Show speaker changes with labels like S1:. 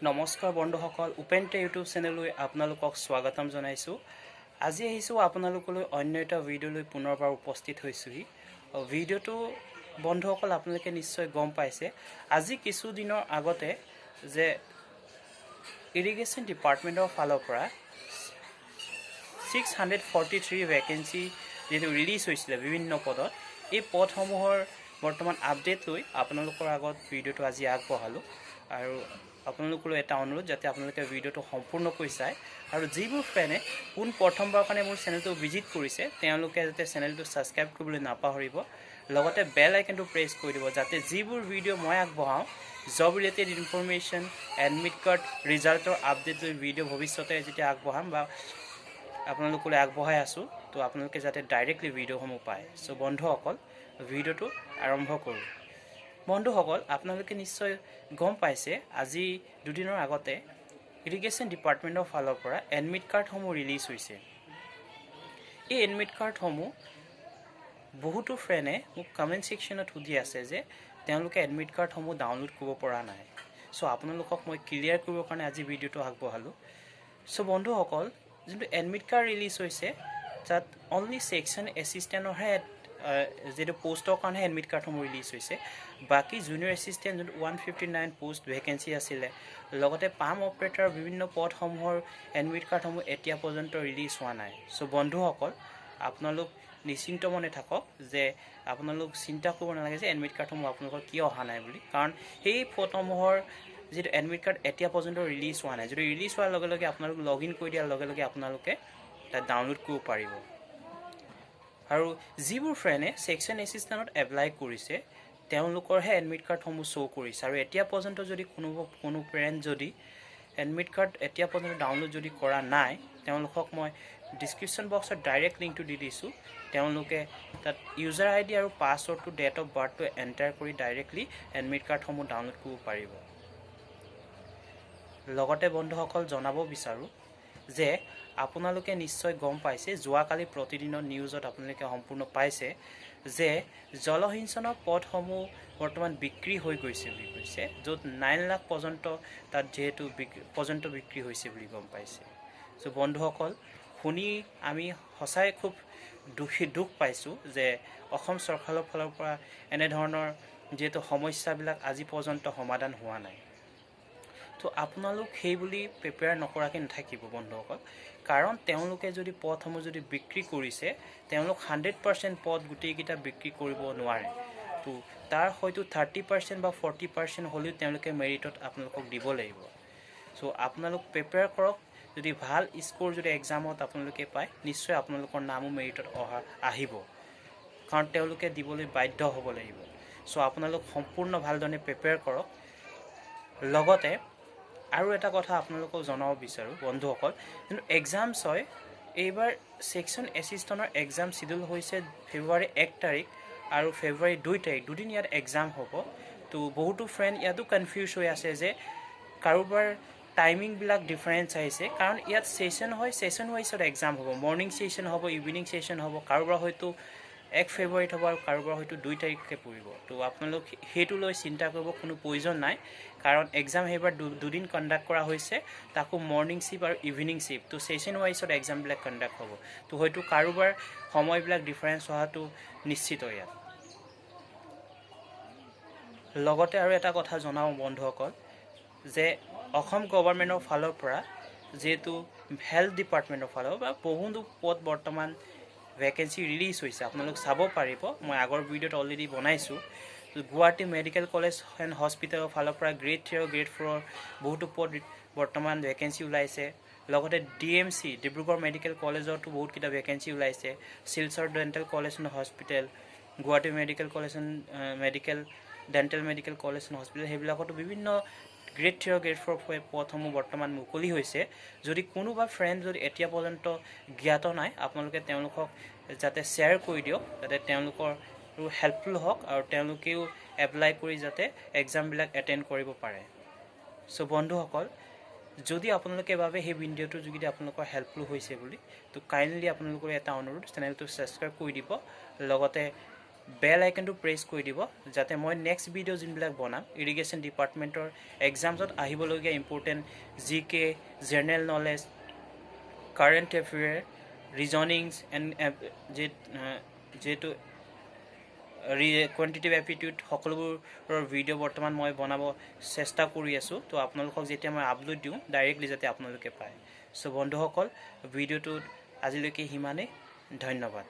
S1: নমস্কাৰ বন্ধুসকল, উপেন্দ্ৰ ইউটিউব চেনেললৈ আপোনালোকক স্বাগতম জনাইছোঁ। আজি আহিছোঁ আপোনালোকলৈ অন্য এটা ভিডিঅ'লৈ পুনৰবাৰ উপস্থিত হৈছোঁহি। ভিডিঅ'টো বন্ধুসকল আপোনালোকে নিশ্চয় গম পাইছে, আজি কিছুদিনৰ আগতে যে ইৰিগেশ্যন ডিপাৰ্টমেণ্টৰ ফালৰ পৰা 643 ভেকেঞ্চি যিটো ৰিলিজ হৈছিলে বিভিন্ন পদত, এই পদসমূহৰ বৰ্তমান আপডেট লৈ আপোনালোকৰ আগত ভিডিঅ'টো আজি আগবঢ়ালোঁ। আৰু আপোনালোকলৈ এটা অনুৰোধ যাতে আপোনালোকে ভিডিঅ'টো সম্পূৰ্ণকৈ চায়, আৰু যিবোৰ ফ্ৰেণ্ডে প্ৰথমবাৰৰ কাৰণে মোৰ চেনেলটো ভিজিট কৰিছে তেওঁলোকে যাতে চেনেলটো ছাবস্ক্ৰাইব কৰিবলৈ নাপাহৰিব, লগতে বেল আইকনটো প্ৰেছ কৰি দিব যাতে যিবোৰ ভিডিঅ' মই আগবঢ়াওঁ job related information, admit card ৰিজাল্টৰ আপডেট লৈ ভিডিঅ' ভৱিষ্যতে যেতিয়া আগবঢ়াম বা আপোনালোকলৈ আগবঢ়াই আছোঁ, তো আপোনালোকে যাতে ডাইৰেক্টলি ভিডিঅ'সমূহ পায়। চ' বন্ধুসকল, ভিডিঅ'টো আৰম্ভ কৰোঁ। বন্ধুসকল, আপোনালোকে নিশ্চয় গম পাইছে আজি দুদিনৰ আগতে ইৰিগেশ্যন ডিপাৰ্টমেণ্টৰ ফালৰ পৰা এডমিট কাৰ্ডসমূহ ৰিলিজ হৈছে। এই এডমিট কাৰ্ডসমূহ বহুতো ফ্ৰেণ্ডে মোক কমেণ্ট ছেকশ্যনত সুধি আছে যে তেওঁলোকে এডমিট কাৰ্ডসমূহ ডাউনলোড কৰিব পৰা নাই। চ' আপোনালোকক মই ক্লিয়াৰ কৰিবৰ কাৰণে আজি ভিডিঅ'টো আগবঢ়ালোঁ। চ' বন্ধুসকল, যোনটো এডমিট কাৰ্ড ৰিলিজ হৈছে তাত অনলি ছেকশ্যন এছিষ্টেণ্টৰহে যিটো পষ্টৰ কাৰণেহে এডমিট কাৰ্ডসমূহ ৰিলিজ হৈছে। বাকী জুনিয়ৰ এছিষ্টেণ্ট যোনটো 159 পোষ্ট ভেকেঞ্চি আছিলে, লগতে পাম অপাৰেটৰ বিভিন্ন পদসমূহৰ এডমিট কাৰ্ডসমূহ এতিয়া পৰ্যন্ত ৰিলিজ হোৱা নাই। চ' বন্ধুসকল, আপোনালোক নিশ্চিন্ত মনে থাকক যে আপোনালোক চিন্তা কৰিব নালাগে যে এডমিট কাৰ্ডসমূহ আপোনালোকৰ কিয় অহা নাই বুলি, কাৰণ সেই পদসমূহৰ যিটো এডমিট কাৰ্ড এতিয়া পৰ্যন্ত ৰিলিজ হোৱা নাই। যদি ৰিলিজ হোৱাৰ লগে লগে আপোনালোক লগ ইন কৰি দিয়াৰ লগে লগে আপোনালোকে তাত ডাউনলোড কৰিব পাৰিব। আৰু যিবোৰ ফ্ৰেণ্ডে ছেকশ্যন এছিষ্টেণ্টত এপ্লাই কৰিছে তেওঁলোকৰহে এডমিট কাৰ্ডসমূহ শ্ব' কৰিছে। আৰু এতিয়া পৰ্যন্ত যদি কোনো ফ্ৰেণ্ড যদি এডমিট কাৰ্ড এতিয়া পৰ্যন্ত ডাউনলোড যদি কৰা নাই, তেওঁলোকক মই ডিছক্ৰিপশ্যন বক্সত ডাইৰেক্ট লিংকটো দি দিছোঁ। তেওঁলোকে তাত ইউজাৰ আই ডি আৰু পাছৱৰ্ডটো, ডেট অফ বাৰ্থটো এণ্টাৰ কৰি ডাইৰেক্টলি এডমিট কাৰ্ডসমূহ ডাউনলোড কৰিব পাৰিব। লগতে বন্ধুসকল জনাব বিচাৰোঁ যে আপোনালোকে নিশ্চয় গম পাইছে, যোৱাকালি প্ৰতিদিনৰ নিউজত আপোনালোকে সম্পূৰ্ণ পাইছে যে জলসিঞ্চনৰ পদসমূহ বৰ্তমান বিক্ৰী হৈ গৈছে বুলি কৈছে, য'ত 9 লাখ পৰ্যন্ত তাত যিহেতু বিক্ৰী হৈছে বুলি গম পাইছে। চ' বন্ধুসকল, শুনি আমি সঁচাই খুব দুখ পাইছোঁ যে অসম চৰকাৰৰ ফালৰ পৰা এনেধৰণৰ যিহেতু সমস্যাবিলাক আজি পৰ্যন্ত সমাধান হোৱা নাই। তো আপোনালোক সেই বুলি প্ৰিপেয়াৰ নকৰাকৈ নাথাকিব বন্ধুসকল, কাৰণ তেওঁলোকে যদি পদসমূহ যদি বিক্ৰী কৰিছে, তেওঁলোক 100% পদ গোটেইকেইটা বিক্ৰী কৰিব নোৱাৰে। তো তাৰ হয়তো 30% বা 40% হ'লেও তেওঁলোকে মেৰিটত আপোনালোকক দিব লাগিব। চ' আপোনালোক প্ৰিপেয়াৰ কৰক। যদি ভাল স্ক'ৰ যদি এক্সামত আপোনালোকে পায়, নিশ্চয় আপোনালোকৰ নামো মেৰিটত আহিব, কাৰণ তেওঁলোকে দিবলৈ বাধ্য হ'ব লাগিব। চ' আপোনালোক সম্পূৰ্ণ ভালদৰে প্ৰিপেয়াৰ কৰক। লগতে আৰু এটা কথা আপোনালোকক জনাব বিচাৰোঁ বন্ধুসকল, যোনটো এক্সামছ হয়, এইবাৰ ছেকশ্যন এছিষ্টেণ্টৰ এক্সাম চিডিউল হৈছে ফেব্ৰুৱাৰী 1 তাৰিখ আৰু ফেব্ৰুৱাৰী 2 তাৰিখ, দুদিন ইয়াত এক্সাম হ'ব। তো বহুতো ফ্ৰেণ্ড ইয়াতো কনফিউজ হৈ আছে যে কাৰোবাৰ টাইমিংবিলাক ডিফাৰেঞ্চ আহিছে, কাৰণ ইয়াত ছেশ্যন হয়, ছেশ্যন ৱাইজত এক্সাম হ'ব, মৰ্ণিং ছেশ্যন হ'ব, ইভিনিং ছেশ্যন হ'ব, কাৰোবাৰ হয়তো 1 ফেব্ৰুৱাৰীত হ'ব আৰু কাৰোবাৰ হয়তো 2 তাৰিখে পৰিব। তো আপোনালোক সেইটো লৈ চিন্তা কৰিব কোনো প্ৰয়োজন নাই, কাৰণ এক্সাম সেইবাৰ দুদিন কণ্ডাক্ট কৰা হৈছে, তাকো মৰ্ণিং শ্বিফ্ট আৰু ইভিনিং শ্বিফ্ট। তো ছেশ্যন ৱাইজত এক্সামবিলাক কণ্ডাক্ট হ'ব। তো হয়তো কাৰোবাৰ সময়বিলাক ডিফাৰেঞ্চ হোৱাটো নিশ্চিত ইয়াত। লগতে আৰু এটা কথা জনাওঁ বন্ধুসকল যে অসম গভৰ্ণমেণ্টৰ ফালৰ পৰা যিহেতু হেল্থ ডিপাৰ্টমেণ্টৰ ফালৰ পৰা বহুতো পদ বৰ্তমান ভেকেঞ্চি ৰিলিজ হৈছে, আপোনালোক চাব পাৰিব। মই আগৰ ভিডিঅ'ত অলৰেডি বনাইছোঁ। গুৱাহাটী মেডিকেল কলেজ এণ্ড হস্পিটেলৰ ফালৰ পৰা গ্ৰেড 3 আৰু গ্ৰেড 4 বহুতো পদ বৰ্তমান ভেকেঞ্চি ওলাইছে। লগতে DMC ডিব্ৰুগড় মেডিকেল কলেজতো বহুতকেইটা ভেকেঞ্চি ওলাইছে। Silchar dental college and hospital, Guwahati medical college and dental medical college and hospital, সেইবিলাকতো বিভিন্ন গ্ৰেড 3 আৰু গ্ৰেড 4 পদসমূহ বৰ্তমান মুকলি হৈছে। যদি কোনোবা ফ্ৰেণ্ড যদি এতিয়া পৰ্যন্ত জ্ঞাত নাই, আপোনালোকে তেওঁলোকক যাতে শ্বেয়াৰ কৰি দিয়ক, যাতে তেওঁলোকৰ হেল্পফুল হওক আৰু তেওঁলোকেও এপ্লাই কৰি যাতে এক্সামবিলাক এটেণ্ড কৰিব পাৰে। চ' বন্ধুসকল, যদি আপোনালোকে ভাবে সেই ভিডিঅ'টোৰ যোগেদি আপোনালোকৰ হেল্পফুল হৈছে বুলি, তো কাইণ্ডলি আপোনালোকৰ এটা অনুৰোধ, চেনেলটো ছাবস্ক্ৰাইব কৰি দিব, লগতে বেল আইকনটো প্ৰেছ কৰি দিব যাতে মই নেক্সট ভিডিঅ' যোনবিলাক বনাম ইৰিগেশ্যন ডিপাৰ্টমেণ্টৰ এক্সামছত আহিবলগীয়া important GK general knowledge current affair reasonings and যিহেতু কোৱান্টিটিভ এপ্টিটিউড সকলোবোৰৰ ভিডিঅ' বৰ্তমান মই বনাব চেষ্টা কৰি আছোঁ তো আপোনালোকক যেতিয়া মই আপলোড দিওঁ ডাইৰেক্টলি যাতে আপোনালোকে পায় চ' বন্ধুসকল ভিডিঅ'টোত আজিলৈকে সিমানেই ধন্যবাদ